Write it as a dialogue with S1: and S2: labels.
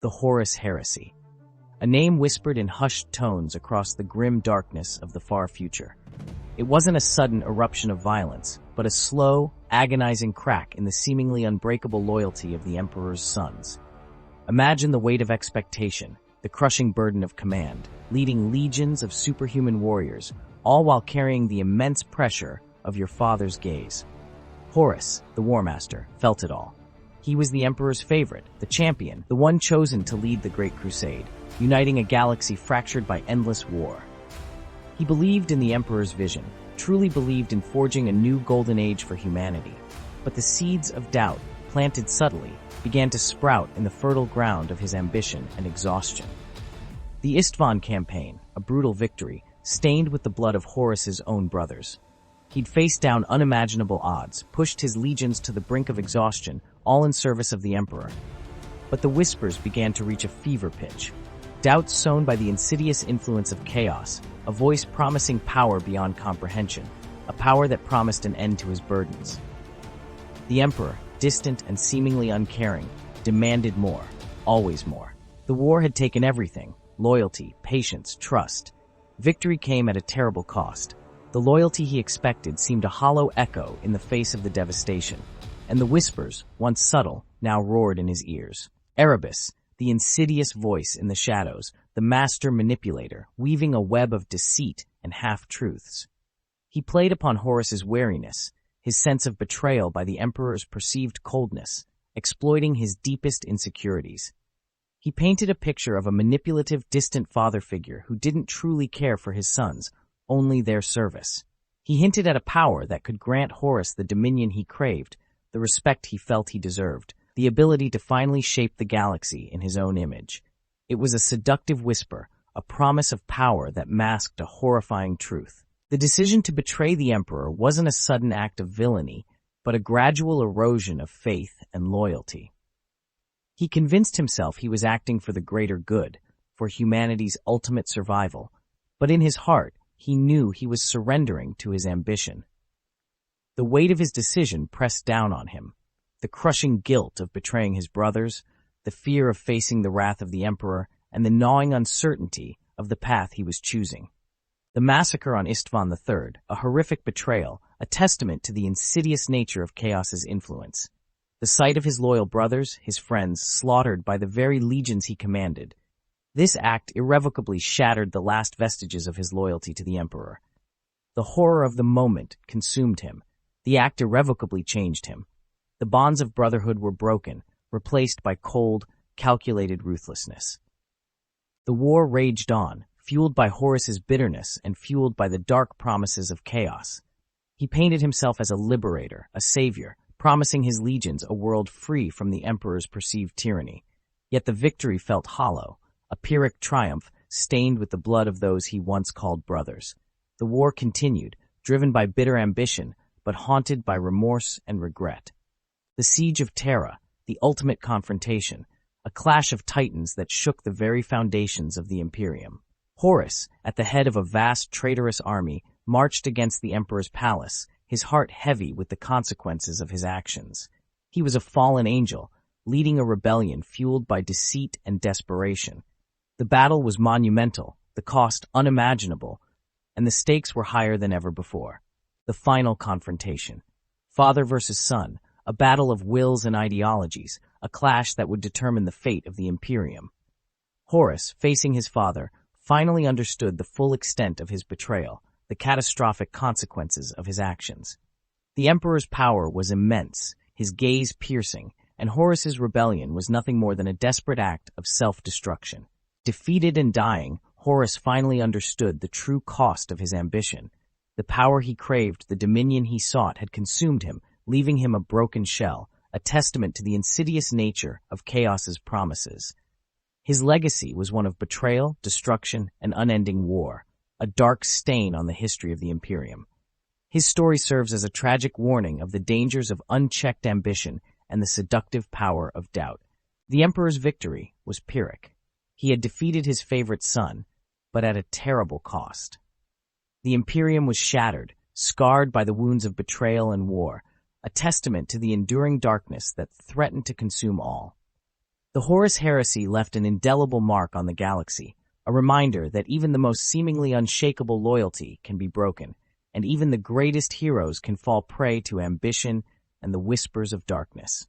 S1: The Horus Heresy, a name whispered in hushed tones across the grim darkness of the far future. It wasn't a sudden eruption of violence, but a slow, agonizing crack in the seemingly unbreakable loyalty of the Emperor's sons. Imagine the weight of expectation, the crushing burden of command, leading legions of superhuman warriors, all while carrying the immense pressure of your father's gaze. Horus, the War Master, felt it all. He was the Emperor's favorite, the champion, the one chosen to lead the Great Crusade, uniting a galaxy fractured by endless war. He believed in the Emperor's vision, truly believed in forging a new golden age for humanity. But the seeds of doubt, planted subtly, began to sprout in the fertile ground of his ambition and exhaustion. The Isstvan campaign, a brutal victory, stained with the blood of Horus's own brothers. He'd faced down unimaginable odds, pushed his legions to the brink of exhaustion, all in service of the Emperor. But the whispers began to reach a fever pitch. Doubts sown by the insidious influence of chaos, a voice promising power beyond comprehension, a power that promised an end to his burdens. The Emperor, distant and seemingly uncaring, demanded more, always more. The war had taken everything: loyalty, patience, trust. Victory came at a terrible cost. The loyalty he expected seemed a hollow echo in the face of the devastation, and the whispers, once subtle, now roared in his ears. Erebus, the insidious voice in the shadows, the master manipulator, weaving a web of deceit and half-truths. He played upon Horus's wariness, his sense of betrayal by the Emperor's perceived coldness, exploiting his deepest insecurities. He painted a picture of a manipulative, distant father figure who didn't truly care for his sons, only their service. He hinted at a power that could grant Horus the dominion he craved, the respect he felt he deserved, the ability to finally shape the galaxy in his own image. It was a seductive whisper, a promise of power that masked a horrifying truth. The decision to betray the Emperor wasn't a sudden act of villainy, but a gradual erosion of faith and loyalty. He convinced himself he was acting for the greater good, for humanity's ultimate survival, but in his heart, he knew he was surrendering to his ambition. The weight of his decision pressed down on him. The crushing guilt of betraying his brothers, the fear of facing the wrath of the Emperor, and the gnawing uncertainty of the path he was choosing. The massacre on Isstvan III, a horrific betrayal, a testament to the insidious nature of Chaos's influence. The sight of his loyal brothers, his friends, slaughtered by the very legions he commanded. This act irrevocably shattered the last vestiges of his loyalty to the Emperor. The horror of the moment consumed him. The act irrevocably changed him. The bonds of brotherhood were broken, replaced by cold, calculated ruthlessness. The war raged on, fueled by Horus's bitterness and fueled by the dark promises of chaos. He painted himself as a liberator, a savior, promising his legions a world free from the Emperor's perceived tyranny. Yet the victory felt hollow, a Pyrrhic triumph stained with the blood of those he once called brothers. The war continued, driven by bitter ambition, but haunted by remorse and regret. The siege of Terra, the ultimate confrontation, a clash of titans that shook the very foundations of the Imperium. Horus, at the head of a vast traitorous army, marched against the Emperor's palace, his heart heavy with the consequences of his actions. He was a fallen angel, leading a rebellion fueled by deceit and desperation. The battle was monumental, the cost unimaginable, and the stakes were higher than ever before. The final confrontation. Father versus son, a battle of wills and ideologies, a clash that would determine the fate of the Imperium. Horus, facing his father, finally understood the full extent of his betrayal, the catastrophic consequences of his actions. The Emperor's power was immense, his gaze piercing, and Horus's rebellion was nothing more than a desperate act of self-destruction. Defeated and dying, Horus finally understood the true cost of his ambition. The power he craved, the dominion he sought, had consumed him, leaving him a broken shell, a testament to the insidious nature of Chaos's promises. His legacy was one of betrayal, destruction, and unending war, a dark stain on the history of the Imperium. His story serves as a tragic warning of the dangers of unchecked ambition and the seductive power of doubt. The Emperor's victory was Pyrrhic. He had defeated his favorite son, but at a terrible cost. The Imperium was shattered, scarred by the wounds of betrayal and war, a testament to the enduring darkness that threatened to consume all. The Horus Heresy left an indelible mark on the galaxy, a reminder that even the most seemingly unshakable loyalty can be broken, and even the greatest heroes can fall prey to ambition and the whispers of darkness.